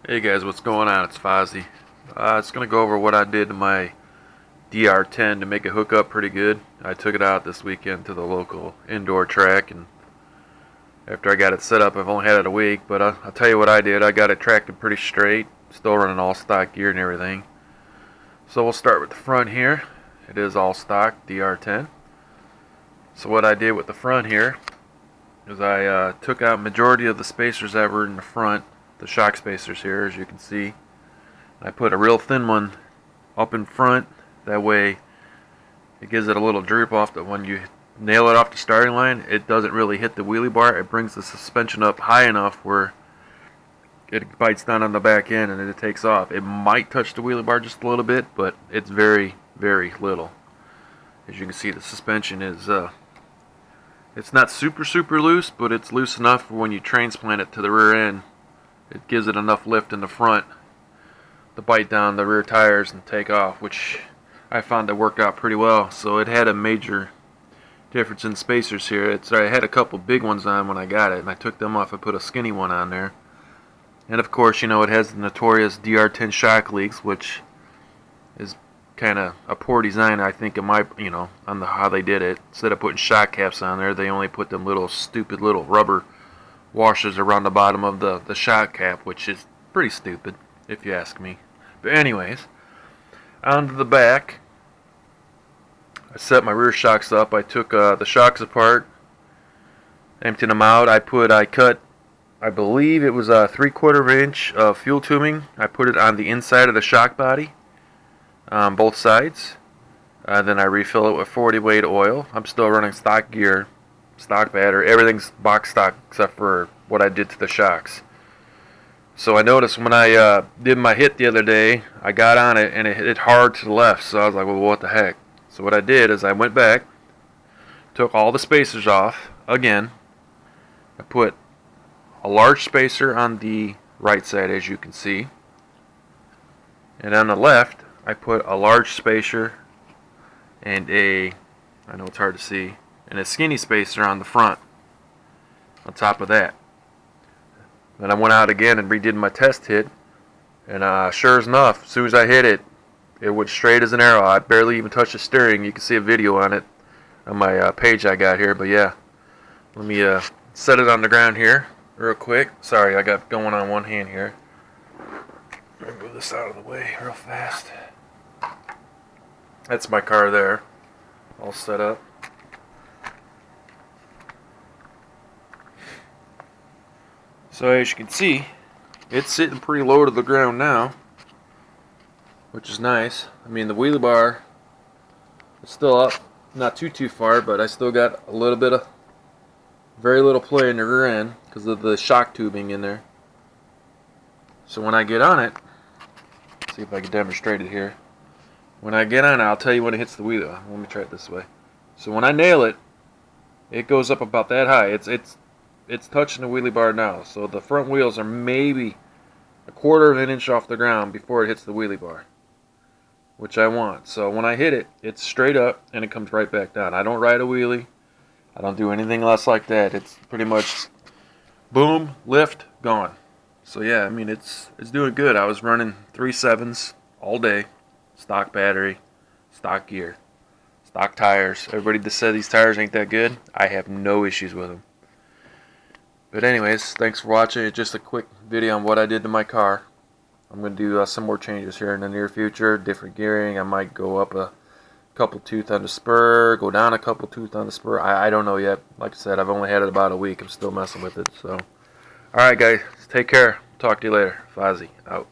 Hey guys, what's going on? It's Fozzie. It's going to go over what I did to my DR10 to make it hook up pretty good. I took it out this weekend to the local indoor track, and after I got it set up, I've only had it a week, but I'll tell you what I did. I got it tracked pretty straight, still running all stock gear and everything. So we'll start with the front here. It is all stock DR10. So what I did with the front here is I took out majority of the spacers that were in the front, the shock spacers here, as you can see. I put a real thin one up in front, that way it gives it a little droop off that when you nail it off the starting line, it doesn't really hit the wheelie bar. It brings the suspension up high enough where it bites down on the back end and then it takes off. It might touch the wheelie bar just a little bit, but it's very, very little. As you can see, the suspension is it's not super loose, but it's loose enough for when you transplant it to the rear end. It gives it enough lift in the front to bite down the rear tires and take off, which I found to work out pretty well. So it had a major difference in spacers here. I had a couple big ones on when I got it, and I took them off. I put a skinny one on there. And of course, you know, it has the notorious DR10 shock leaks, which is kind of a poor design, I think, in my, on how they did it. Instead of putting shock caps on there, they only put them little stupid little rubber washers around the bottom of the shock cap, which is pretty stupid if you ask me. But anyways, onto the back. I set my rear shocks up. I took the shocks apart, emptied them out. I cut, I believe it was a 3/4 inch of fuel tubing. I put it on the inside of the shock body on both sides. Then I refill it with 40 weight oil. I'm still running stock gear, stock battery, everything's box stock except for what I did to the shocks. So I noticed when I did my hit the other day, I got on it and it hit hard to the left, so I was like, well, what the heck? So what I did is I went back, took all the spacers off again. I put a large spacer on the right side, as you can see, and on the left I put a large spacer and I know it's hard to see, and a skinny spacer on the front on top of that. Then I went out again and redid my test hit, and sure enough, as soon as I hit it, it went straight as an arrow. I barely even touched the steering. You can see a video on it on my page I got here, but yeah. Let me set it on the ground here real quick. Sorry, I got going on one hand here. Let me move this out of the way real fast. That's my car there, all set up. So as you can see, it's sitting pretty low to the ground now, which is nice. I mean, the wheelie bar is still up, not too far, but I still got a little bit of, very little play in the rear end because of the shock tubing in there. So when I get on it, let's see if I can demonstrate it here. When I get on it, I'll tell you when it hits the wheelie. Let me try it this way. So when I nail it, it goes up about that high. It's touching the wheelie bar now, so the front wheels are maybe 1/4 inch off the ground before it hits the wheelie bar, which I want. So when I hit it, it's straight up and it comes right back down. I don't ride a wheelie. I don't do anything else like that. It's pretty much boom, lift, gone. So yeah, I mean, it's doing good. I was running 3.7s all day, stock battery, stock gear, stock tires. Everybody that said these tires ain't that good, I have no issues with them. But anyways, thanks for watching. It's just a quick video on what I did to my car. I'm going to do some more changes here in the near future. Different gearing. I might go up a couple tooth on the spur, go down a couple tooth on the spur. I don't know yet. Like I said, I've only had it about a week. I'm still messing with it. So, alright guys, take care. Talk to you later. Fozzie, out.